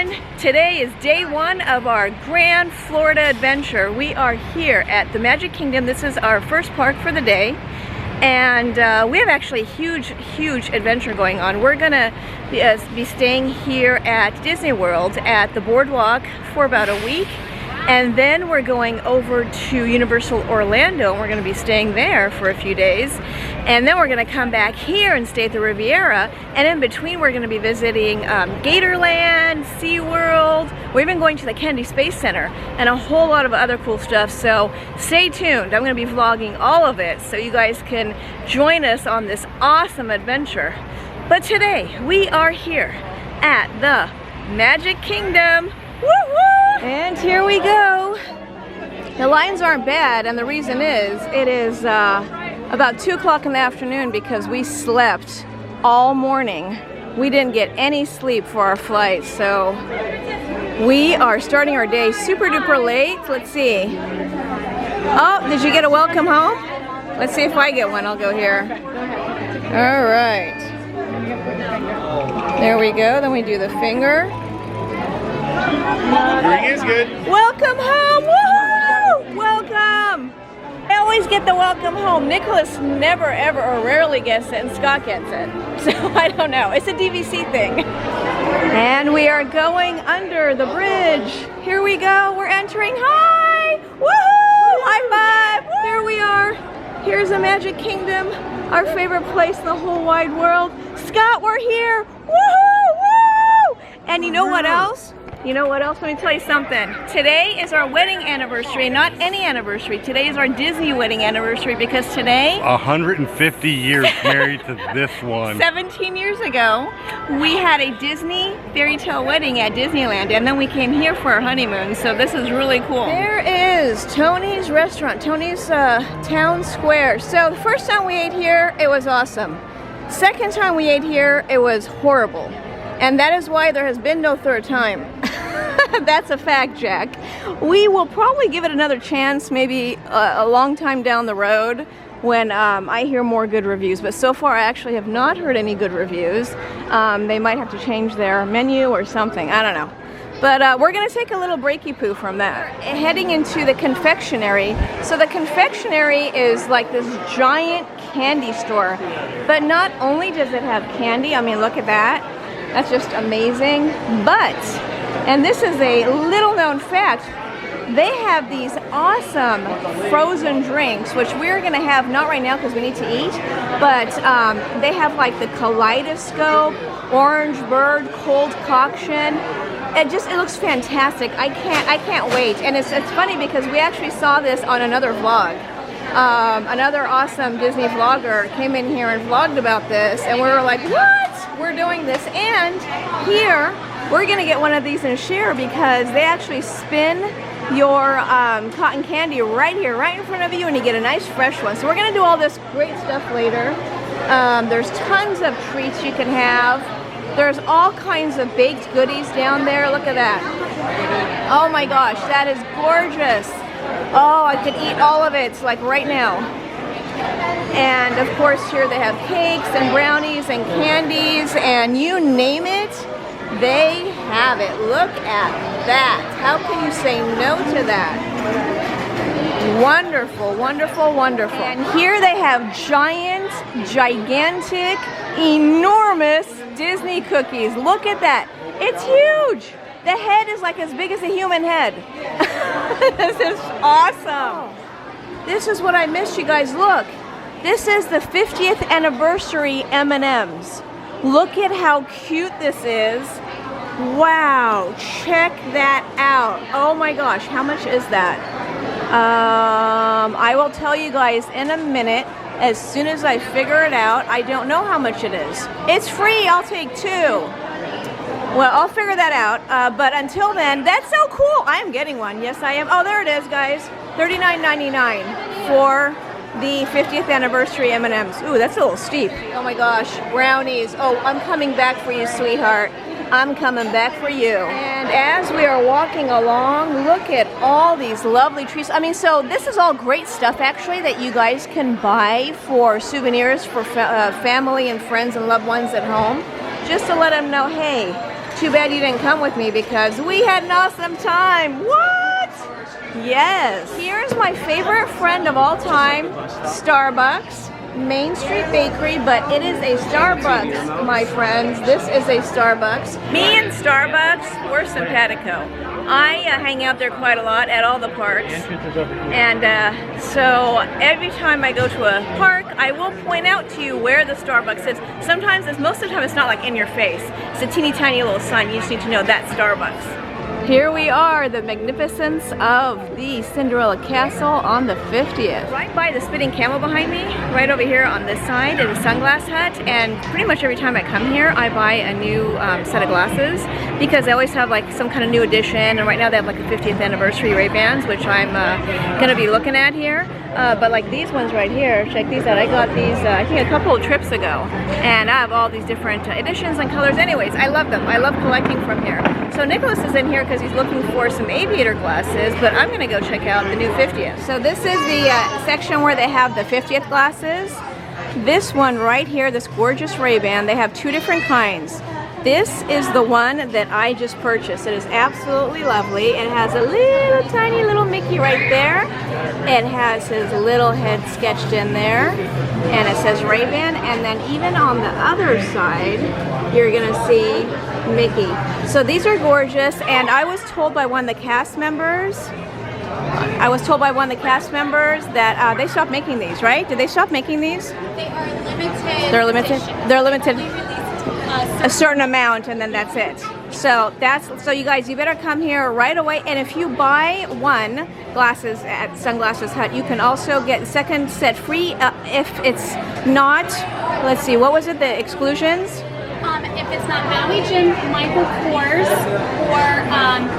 everyone. Today is day one of our grand Florida adventure. We are here at the Magic Kingdom. This is our first park for the day. And we have actually a huge adventure going on. We're gonna be staying here at Disney World at the boardwalk for about a week. And then we're going over to Universal Orlando, and we're going to be staying there for a few days. And then we're going to come back here and stay at the Riviera. And in between, we're going to be visiting Gatorland, SeaWorld. We're even going to the Kennedy Space Center and a whole lot of other cool stuff. So stay tuned. I'm going to be vlogging all of it so you guys can join us on this awesome adventure. But today, we are here at the Magic Kingdom. Woo-woo! And here we go. The lines aren't bad, and the reason is, it is about 2 o'clock in the afternoon because we slept all morning. We didn't get any sleep for our flight, so we are starting our day super duper late. Let's see. Oh, did you get a welcome home? Let's see if I get one. I'll go here. All right. There we go. Then we do the finger. Ring is good. Welcome home! Woohoo! Welcome! I always get the welcome home. Nicholas never, ever, or rarely gets it, and Scott gets it. So I don't know. It's a DVC thing. And we are going under the bridge. Here we go. We're entering. Hi! Woohoo! High five! There we are. Here's the Magic Kingdom, our favorite place in the whole wide world. Scott, we're here! Woohoo! Woo! And you know what else? You know what else? Let me tell you something. Today is our wedding anniversary, not any anniversary. Today is our Disney wedding anniversary because today, 150 years married to this one. 17 years ago, we had a Disney fairy tale wedding at Disneyland, and then we came here for our honeymoon, so this is really cool. There is Tony's restaurant, Tony's Town Square. So the first time we ate here, it was awesome. Second time we ate here, it was horrible. And that is why there has been no third time. That's a fact, Jack. We will probably give it another chance, maybe a long time down the road when I hear more good reviews. But so far, I actually have not heard any good reviews. They might have to change their menu or something. I don't know. But we're going to take a little breaky poo from that. Heading into the confectionery. So the confectionery is like this giant candy store. But not only does it have candy, I mean, look at that. That's just amazing. But, and this is a little known fact, they have these awesome frozen drinks, which we're gonna have, not right now because we need to eat, but they have like the Kaleidoscope, Orange Bird, Cold Coction. It looks fantastic. I can't wait. And it's funny because we actually saw this on another vlog. Another awesome Disney vlogger came in here and vlogged about this, and we were like, what? We're doing this. And here, we're gonna get one of these and share because they actually spin your cotton candy right here, right in front of you, and you get a nice fresh one. So we're gonna do all this great stuff later. There's tons of treats you can have. There's all kinds of baked goodies down there. Look at that. Oh my gosh, that is gorgeous. Oh, I could eat all of it, like right now. And of course here they have cakes and brownies and candies and you name it, they have it. Look at that. How can you say no to that? Wonderful, wonderful, wonderful. And here they have giant, gigantic, enormous Disney cookies. Look at that. It's huge. The head is like as big as a human head. This is awesome. This is what I missed, you guys. Look. This is the 50th anniversary M&Ms. Look at how cute this is. Wow, check that out. Oh my gosh, how much is that? I will tell you guys in a minute as soon as I figure it out. I don't know how much it is. It's free, I'll take 2. Well, I'll figure that out, but until then, that's so cool. I am getting one. Yes, I am. Oh, there it is, guys. $39.99 for the 50th anniversary M&Ms. Ooh, that's a little steep. Oh my gosh, brownies. Oh, I'm coming back for you, sweetheart. I'm coming back for you. And as we are walking along, look at all these lovely trees. I mean, so this is all great stuff, actually, that you guys can buy for souvenirs for family and friends and loved ones at home. Just to let them know, hey, Too bad you didn't come with me because we had an awesome time. What? Yes. Here's my favorite friend of all time, Starbucks. Main Street Bakery, but it is a Starbucks, my friends. This is a Starbucks. Me and Starbucks, we're simpatico. I hang out there quite a lot at all the parks. And so every time I go to a park, I will point out to you where the Starbucks is. Sometimes, most of the time, it's not like in your face. It's a teeny tiny little sign. You just need to know that's Starbucks. Here we are, the magnificence of the Cinderella Castle on the 50th. Right by the spinning camel behind me, right over here on this side is a sunglass hut, and pretty much every time I come here I buy a new set of glasses because they always have like some kind of new edition, and right now they have like the 50th anniversary Ray-Bans, which I'm gonna be looking at here. But like these ones right here, check these out. I got these I think a couple of trips ago, and I have all these different editions and colors. Anyways, I love them. I love collecting from here. So Nicholas is in here because he's looking for some aviator glasses, but I'm gonna go check out the new 50th. So this is the section where they have the 50th glasses. This one right here, this gorgeous Ray-Ban, they have two different kinds. This is the one that I just purchased. It is absolutely lovely. It has a little tiny little Mickey right there. It has his little head sketched in there. And it says Ray-Ban. And then even on the other side, you're gonna see Mickey. So these are gorgeous. And I was told by one of the cast members, that they stopped making these, right? Did they stop making these? They are limited. They're limited? They're limited. We released A certain amount, and then that's it. So you guys, you better come here right away. And if you buy one glasses at Sunglasses Hut, you can also get the second set free if it's not, let's see, what was it, the exclusions? If it's not Maui Jim, Michael Kors, or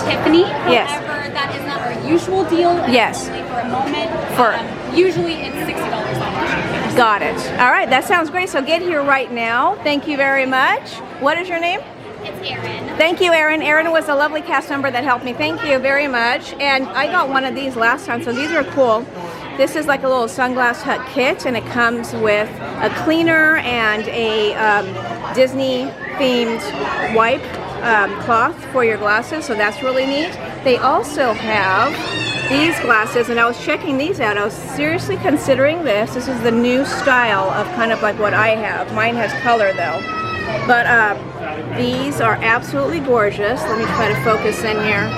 Tiffany, Yes. however, that is not our usual deal. It's Yes. only for a moment. For- Usually it's $60 off. Got it. All right, that sounds great. So get here right now. Thank you very much. What is your name? It's Erin. Thank you, Erin. Erin was a lovely cast member that helped me. Thank you very much. And I got one of these last time, so these are cool. This is like a little Sunglass Hut kit, and it comes with a cleaner and a Disney-themed wipe cloth for your glasses, so that's really neat. They also have these glasses, and I was checking these out. I was seriously considering this. This is the new style of kind of like what I have. Mine has color though. But these are absolutely gorgeous. Let me try to focus in here.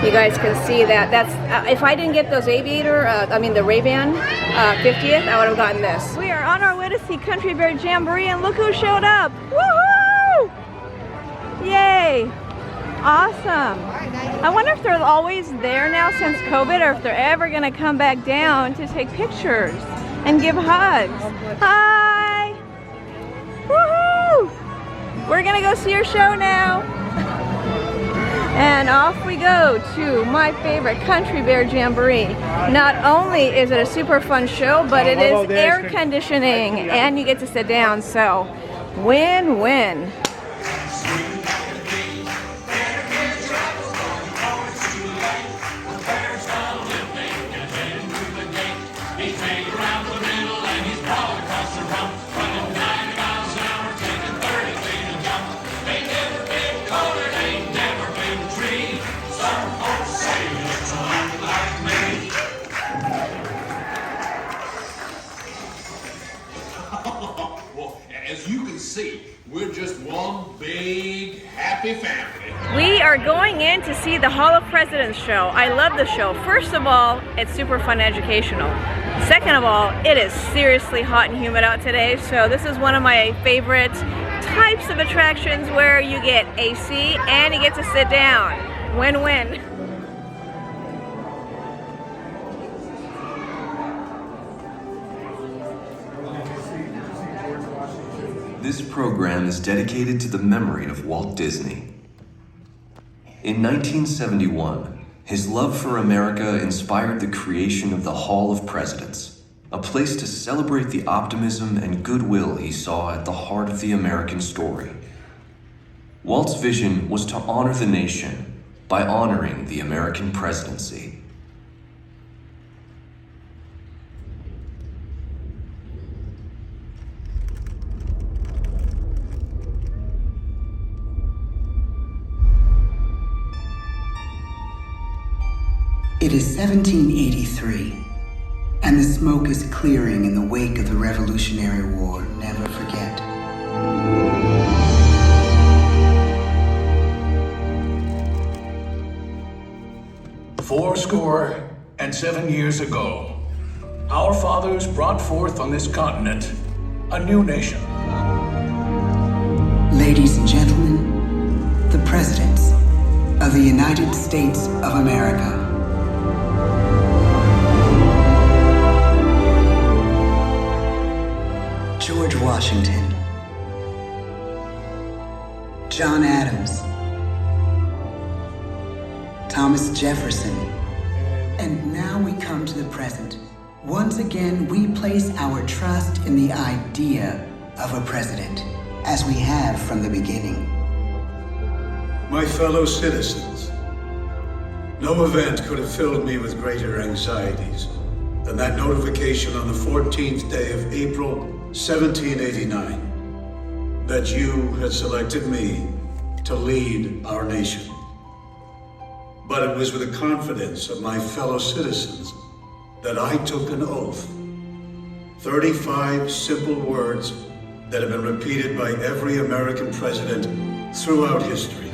You guys can see that. That's if I didn't get those aviator, the Ray-Ban 50th, I would have gotten this. We are on our way to see Country Bear Jamboree, and look who showed up! Woohoo! Yay! Awesome. I wonder if they're always there now since COVID, or if they're ever gonna come back down to take pictures and give hugs. Hi! Woohoo! We're gonna go see your show now. And off we go to my favorite Country Bear Jamboree. Not only is it a super fun show, but it is air conditioning and you get to sit down, so win-win. As you can see, we're just one big happy family. We are going in to see the Hall of Presidents show. I love the show. First of all, it's super fun and educational. Second of all, it is seriously hot and humid out today, so this is one of my favorite types of attractions where you get AC and you get to sit down. Win-win. This program is dedicated to the memory of Walt Disney. In 1971, his love for America inspired the creation of the Hall of Presidents, a place to celebrate the optimism and goodwill he saw at the heart of the American story. Walt's vision was to honor the nation by honoring the American presidency. It is 1783, and the smoke is clearing in the wake of the Revolutionary War. Never forget. "Fourscore and 7 years ago, our fathers brought forth on this continent a new nation. Ladies and gentlemen, the presidents of the United States of America. George Washington, John Adams, Thomas Jefferson, and now we come to the present. Once again, we place our trust in the idea of a president, as we have from the beginning. My fellow citizens, no event could have filled me with greater anxieties than that notification on the 14th day of April, 1789, that you had selected me to lead our nation. But it was with the confidence of my fellow citizens that I took an oath. 35 simple words that have been repeated by every American president throughout history.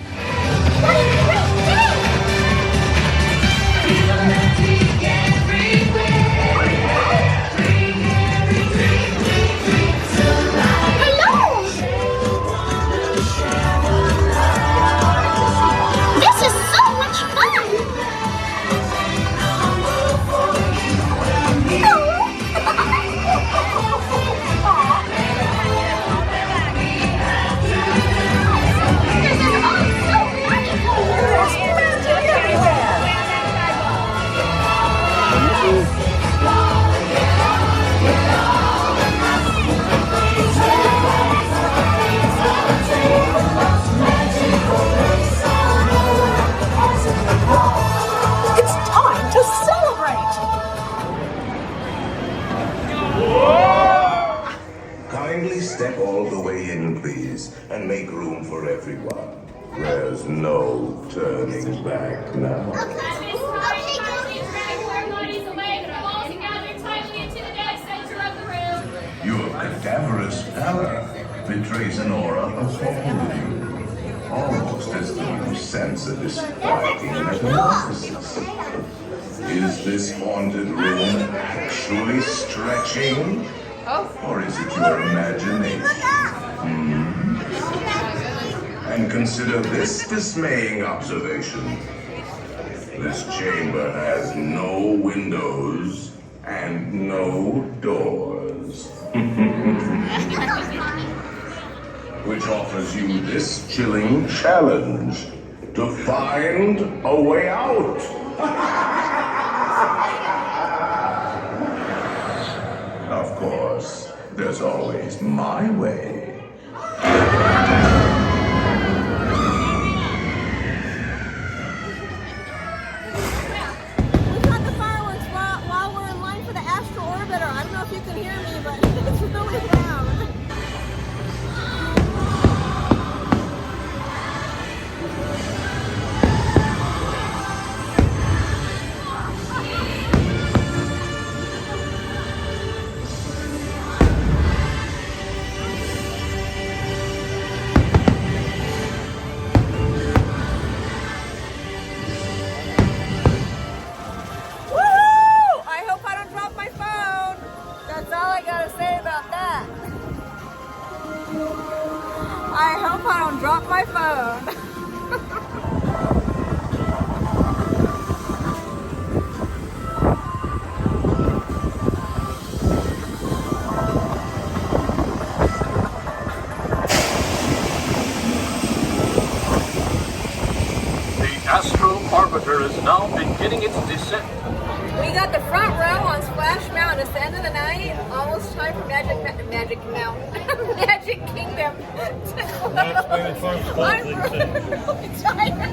Step all the way in, please, and make room for everyone. There's no turning back now. Your cadaverous pallor betrays an aura of holy, almost as though you sense a disquieting metamorphosis. Is this haunted room actually stretching? Or is it your imagination? And consider this dismaying observation. This chamber has no windows and no doors. Which offers you this chilling challenge to find a way out. Of course, there's always my way. We got the fireworks while we're in line for the astral orbiter. I don't know if you can hear me, but it's really loud. I hope I don't drop my phone. The Astro Orbiter is now beginning its descent. We got the front row on Splash Mountain. It's the end of the night. Almost time for Magic Mountain. Magic Kingdom. I'm really tired.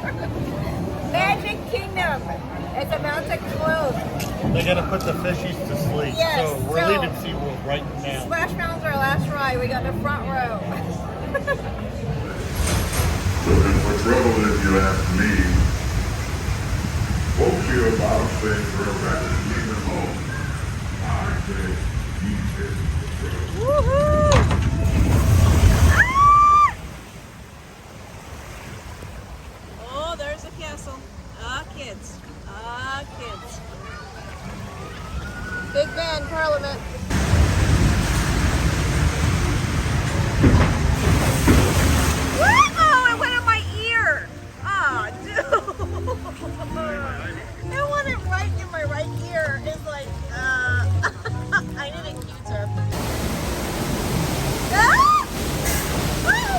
Magic Kingdom. It's about to close. They gotta put the fishies to sleep. Yes, So we're leaving SeaWorld right now. Splash Mountain's our last ride. We got the front row. Looking for trouble if you ask me. Folks you about Fred Burbank. Leave him alone. I said he is the Woohoo! Oh, there's a castle. Kids. Kids. Big Ben, Parliament. Oh, it went in my ear. Ah, dude. It went right in my right ear. It's like, I need a Q-tip. Ah! Ah!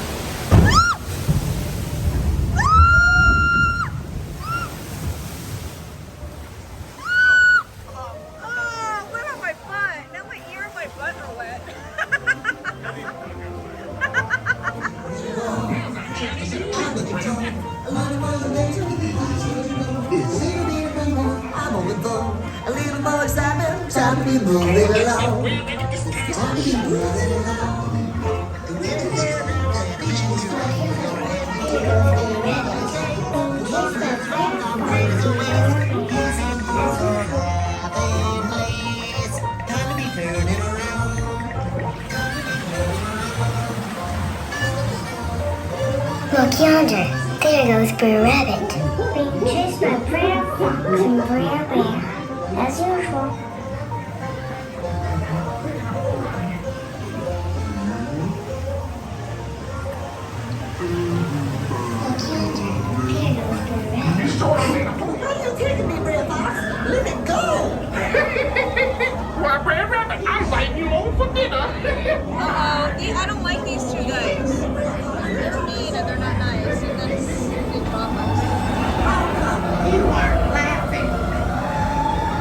Look yonder, there goes Brer Rabbit, being chased by Brer Fox and Brer Bear, as usual. Look yonder, there goes Brer Rabbit. Where are you taking me, Brer Fox? Let me go! Why, Brer Rabbit, I'm inviting you over for dinner. I don't like these two guys. They're mean and they're not nice. And that's big problems. You are laughing.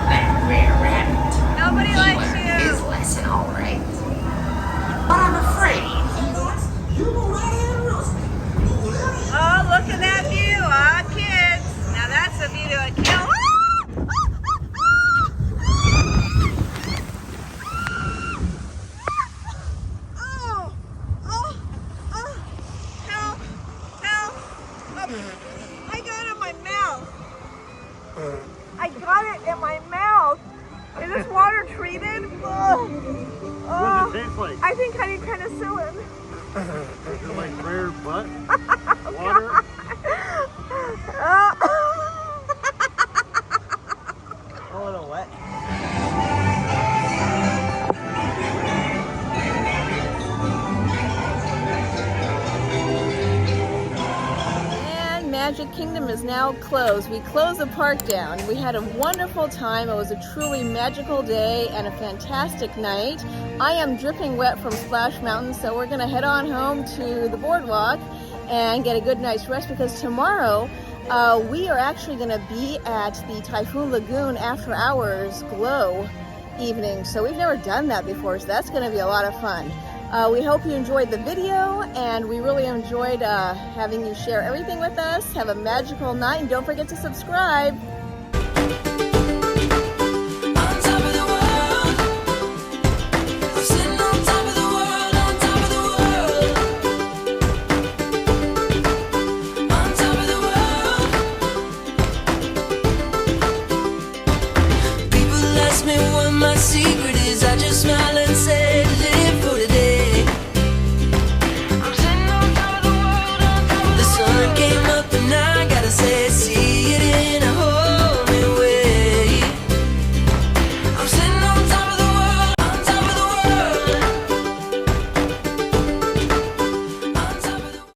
That Brer Rabbit. Nobody likes you. His lesson, all right. But I'm afraid. Oh, look at that view. Kids. Now that's a view to a kill. I got it in my mouth. I got it in my mouth. Is this water treated? What does it taste like? I think I need penicillin. Is it like rare butt? Water? A little wet. Magic Kingdom is now closed. We closed the park down. We had a wonderful time. It was a truly magical day and a fantastic night. I am dripping wet from Splash Mountain, so we're gonna head on home to the boardwalk and get a good night's rest because tomorrow we are actually gonna be at the Typhoon Lagoon after hours glow evening. So we've never done that before, so that's gonna be a lot of fun. We hope you enjoyed the video, and we really enjoyed having you share everything with us. Have a magical night, and don't forget to subscribe.